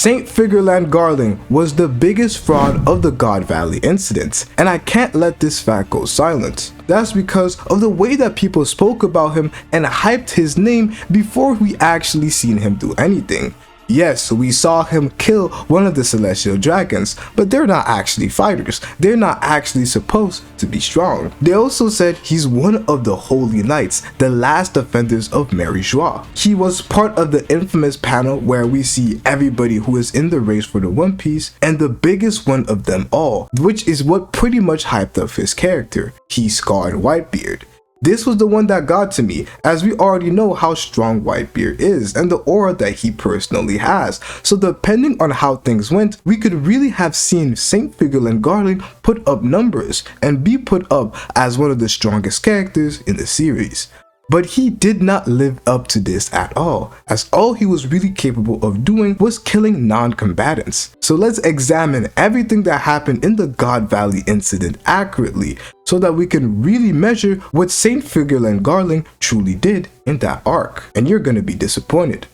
Saint Figarland Garling was the biggest fraud of the God Valley incident, and I can't let this fact go silent. That's because of the way that people spoke about him and hyped his name before we actually seen him do anything. Yes, we saw him kill one of the celestial dragons, but they're not actually fighters. They're not actually supposed to be strong. They also said he's one of the holy knights, the last defenders of Mary Joie. He was part of the infamous panel where we see everybody who is in the race for the One Piece, and the biggest one of them all, which is what pretty much hyped up his character. He scarred Whitebeard. This was the one that got to me, as we already know how strong Whitebeard is and the aura that he personally has. So depending on how things went, we could really have seen Saint Figarland Garling put up numbers and be put up as one of the strongest characters in the series. But he did not live up to this at all, as all he was really capable of doing was killing non-combatants. So let's examine everything that happened in the God Valley incident accurately, so that we can really measure what Saint Figarland Garling truly did in that arc, and you're gonna be disappointed.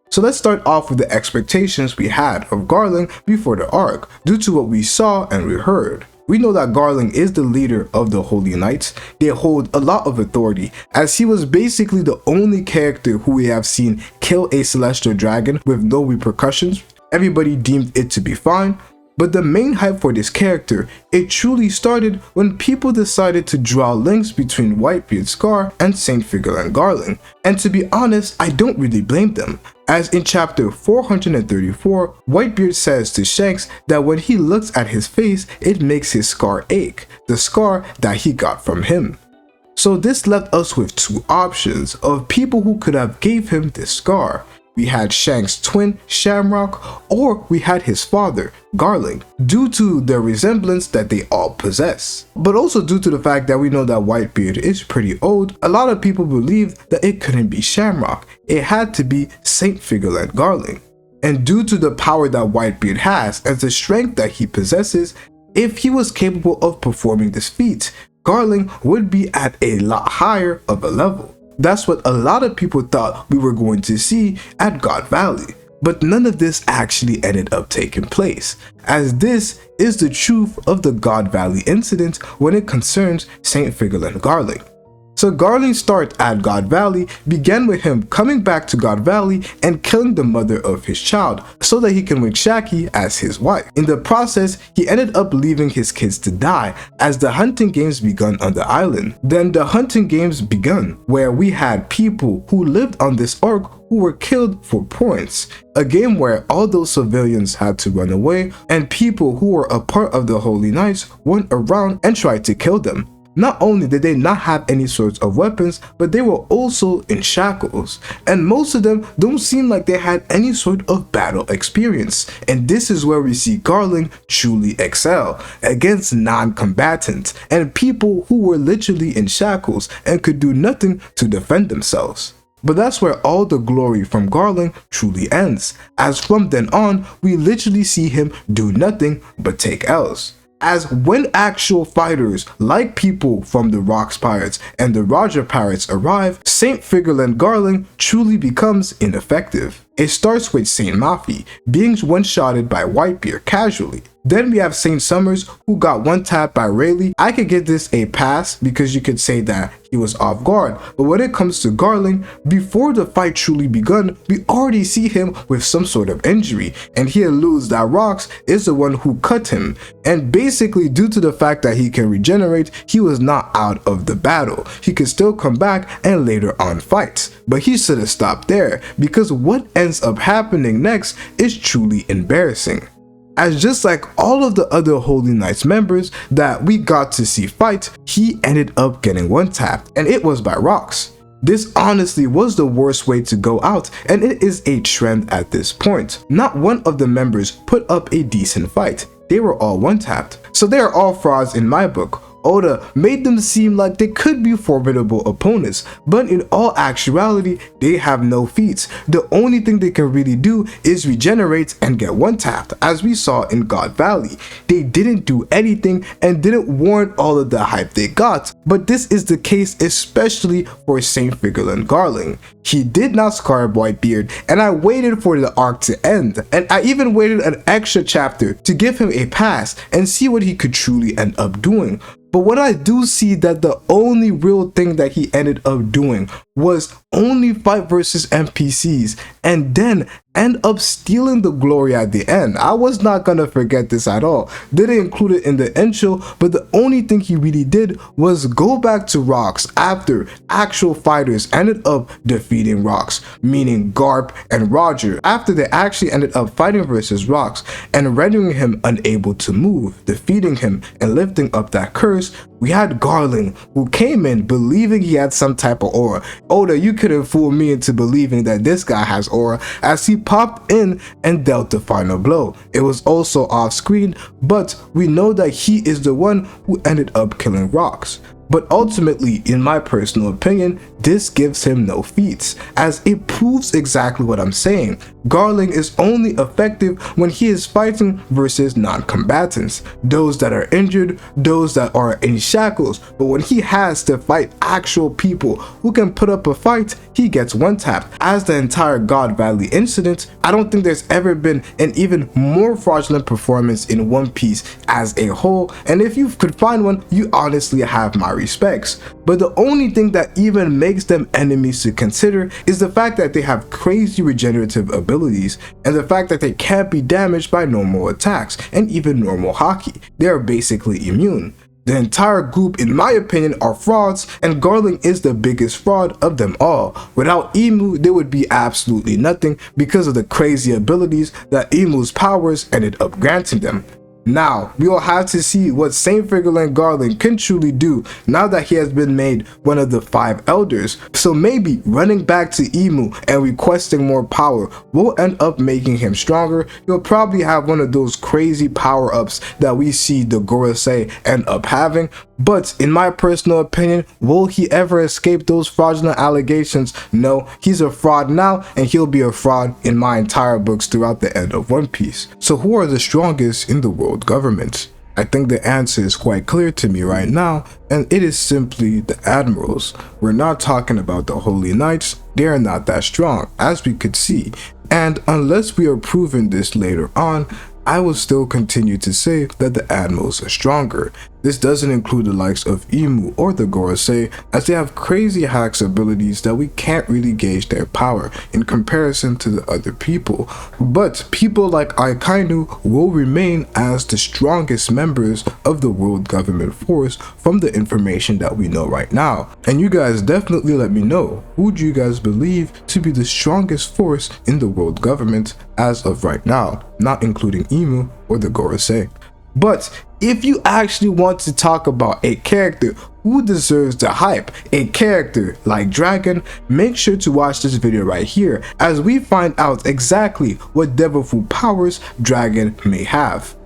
So let's start off with the expectations we had of Garling before the arc, due to what we saw and we heard. We know that Garling is the leader of the Holy Knights. They hold a lot of authority, as he was basically the only character who we have seen kill a celestial dragon with no repercussions. Everybody deemed it to be fine. But the main hype for this character, it truly started when people decided to draw links between Whitebeard's scar and Saint Figarland Garling. And to be honest, I don't really blame them, as in chapter 434, Whitebeard says to Shanks that when he looks at his face, it makes his scar ache, the scar that he got from him. So this left us with two options of people who could have gave him this scar. We had Shanks' twin, Shamrock, or we had his father, Garling, due to the resemblance that they all possess. But also due to the fact that we know that Whitebeard is pretty old, a lot of people believed that it couldn't be Shamrock, it had to be Saint Figarland Garling. And due to the power that Whitebeard has and the strength that he possesses, if he was capable of performing this feat, Garling would be at a lot higher of a level. That's what a lot of people thought we were going to see at God Valley. But none of this actually ended up taking place, as this is the truth of the God Valley incident when it concerns Saint Figarland Garling. So Garling's start at God Valley began with him coming back to God Valley and killing the mother of his child so that he can win Shaki as his wife. In the process, he ended up leaving his kids to die as the hunting games begun on the island. Then the hunting games begun, where we had people who lived on this ark who were killed for points. A game where all those civilians had to run away and people who were a part of the Holy Knights went around and tried to kill them. Not only did they not have any sorts of weapons, but they were also in shackles, and most of them don't seem like they had any sort of battle experience. And this is where we see Garling truly excel against non-combatants and people who were literally in shackles and could do nothing to defend themselves. But that's where all the glory from Garling truly ends, as from then on, we literally see him do nothing but take L's. As when actual fighters like people from the Rocks Pirates and the Roger Pirates arrive, Saint Figarland Garling truly becomes ineffective. It starts with Saint Mafi being one-shotted by Whitebeard casually. Then we have Saint Summers, who got one-tapped by Rayleigh. I could give this a pass because you could say that he was off guard, but when it comes to Garling, before the fight truly begun, we already see him with some sort of injury, and he alludes that Rocks is the one who cut him, and basically due to the fact that he can regenerate, he was not out of the battle. He could still come back and later on fight, but he should have stopped there, because what ends up happening next is truly embarrassing. As just like all of the other Holy Knights members that we got to see fight, he ended up getting one-tapped, and it was by Rocks. This honestly was the worst way to go out, and it is a trend at this point. Not one of the members put up a decent fight. They were all one-tapped. So they are all frauds in my book. Oda made them seem like they could be formidable opponents, but in all actuality, they have no feats. The only thing they can really do is regenerate and get one-tapped, as we saw in God Valley. They didn't do anything and didn't warrant all of the hype they got, but this is the case especially for Saint Figarland Garling. He did not scar Whitebeard, and I waited for the arc to end, and I even waited an extra chapter to give him a pass and see what he could truly end up doing. But what I do see that the only real thing that he ended up doing was only fight versus NPCs and then end up stealing the glory at the end. I was not gonna forget this at all. Didn't include it in the intro, but the only thing he really did was go back to Rocks after actual fighters ended up defeating Rocks, meaning Garp and Roger, after they actually ended up fighting versus Rocks and rendering him unable to move, defeating him and lifting up that curse. We had Garling, who came in believing he had some type of aura. Oda, you couldn't fool me into believing that this guy has aura, as he popped in and dealt the final blow. It was also off screen, but we know that he is the one who ended up killing Rocks. But ultimately, in my personal opinion, this gives him no feats, as it proves exactly what I'm saying. Garling is only effective when he is fighting versus non-combatants, those that are injured, those that are in shackles, but when he has to fight actual people who can put up a fight, he gets one-tapped. As the entire God Valley incident, I don't think there's ever been an even more fraudulent performance in One Piece as a whole, and if you could find one, you honestly have my respects. But the only thing that even makes them enemies to consider is the fact that they have crazy regenerative abilities and the fact that they can't be damaged by normal attacks and even normal haki. They are basically immune. The entire group, in my opinion, are frauds, and Garling is the biggest fraud of them all. Without Imu, there would be absolutely nothing because of the crazy abilities that Imu's powers ended up granting them. Now, we will have to see what Saint Figarland Garling can truly do now that he has been made one of the 5 elders. So maybe running back to Imu and requesting more power will end up making him stronger. He'll probably have one of those crazy power-ups that we see the Gorosei end up having. But in my personal opinion, will he ever escape those fraudulent allegations? No, he's a fraud now, and he'll be a fraud in my entire books throughout the end of One Piece. So who are the strongest in the world government? I think the answer is quite clear to me right now, and it is simply the admirals. We're not talking about the Holy Knights. They are not that strong, as we could see. And unless we are proven this later on, I will still continue to say that the admirals are stronger. This doesn't include the likes of Imu or the Gorosei, as they have crazy hacks abilities that we can't really gauge their power in comparison to the other people. But people like Akainu will remain as the strongest members of the world government force from the information that we know right now. And you guys definitely let me know, who do you guys believe to be the strongest force in the world government as of right now, not including Imu or the Gorosei. But if you actually want to talk about a character who deserves the hype, a character like Dragon, make sure to watch this video right here as we find out exactly what Devilful powers Dragon may have.